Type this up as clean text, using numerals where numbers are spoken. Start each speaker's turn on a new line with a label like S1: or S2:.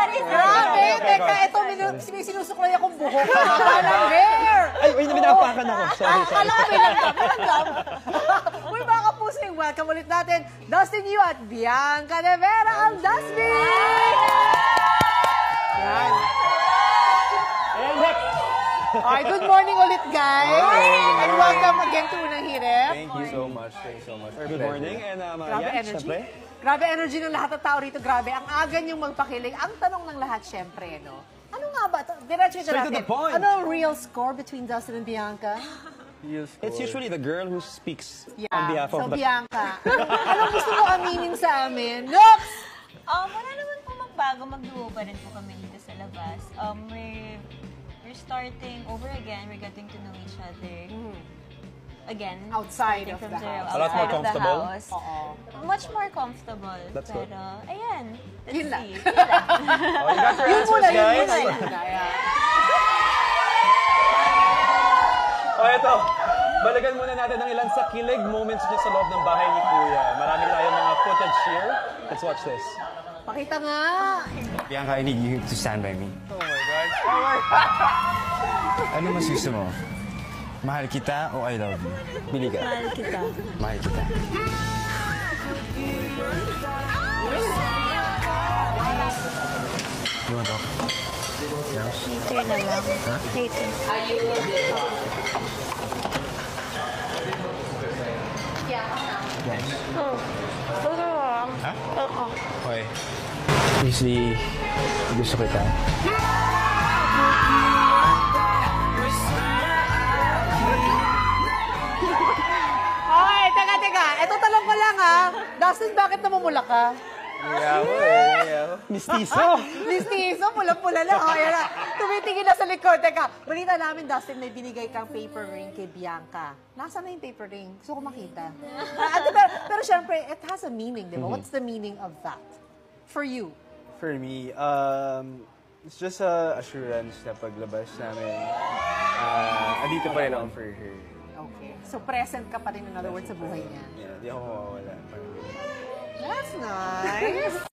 S1: Grabe, teka, ito, sinusuklay akong buhok. Parang hair.
S2: Ay, wait, napakan ako. Sorry.
S1: Akala ko may langgam. Uy, mga kapusing, welcome ulit natin, Dustin Yu at Bianca De Vera, ang Dustbin! Yan.
S2: And next!
S1: Alright, good morning ulit, guys. And welcome again to Unang Hirep.
S3: Thank you so much. Thank you so much.
S2: Good morning. And
S1: Grabe
S2: yan,
S1: energy.
S2: syempre.
S1: Grabe energy ng lahat ng tao rito. Grabe, ang aga niyong magpakilig. Ang tanong ng lahat, syempre, no? Ano nga ba? Diretso siya
S2: Straight to
S1: natin.
S2: the point.
S1: Ano ang real score between Dustin and Bianca?
S2: It's usually the girl who speaks on behalf of
S1: So,
S2: the...
S1: Bianca, anong gusto mo aminin sa amin? Noops!
S4: Wala naman po magbago. Mag-duo pa rin po kami dito sa labas. We're starting over again. We're getting to know each other. Again.
S1: Outside
S4: starting
S1: of
S4: from
S1: the
S4: zero,
S1: house.
S2: A lot more
S4: outside of the
S2: comfortable?
S4: house.
S1: Oo.
S4: Much more comfortable.
S2: That's good.
S4: Pero, ayan. Let's
S1: Yun lang.
S4: see. Yun lang.
S2: Oh, you got your
S1: Yun
S2: answers,
S1: muna, yun
S2: guys.
S1: muna, yun muna. Yeah.
S2: Oh, ito. Balikan muna natin ang ilan sa kilig moments niya sa loob ng bahay ni Kuya. Marami tayong mga footage here. Let's watch this.
S1: Pakita nga.
S5: Bianca, I need you to stand by me.
S2: Oh my God.
S5: Ano mas gusto mo? Mahal kita o I love you? Pili ka.
S4: Mahal kita.
S5: Mahal kita. You want to talk?
S4: Later na lang. Later.
S5: Ha? Okay. Usually, gusto kita.
S1: Okay, teka. Ito tanong ko lang, ha. Dustin, bakit namumula ka?
S2: Mistiso.
S1: Listiso, pula-pula na. O, yan na. Tumitingin na sa likod. Teka, balita namin, Dustin, may binigay kang paper ring kay Bianca. Nasaan na yung paper ring? Gusto ko makita. Pero syempre, it has a meaning, di ba? What's the meaning of that? For you?
S3: For me, it's just a assurance na paglabas namin, andito pa rin ako for her.
S1: Okay. So, present ka pa rin, in other words, sa buhay niya.
S3: Yeah, di ako mawawala.
S1: That's nice.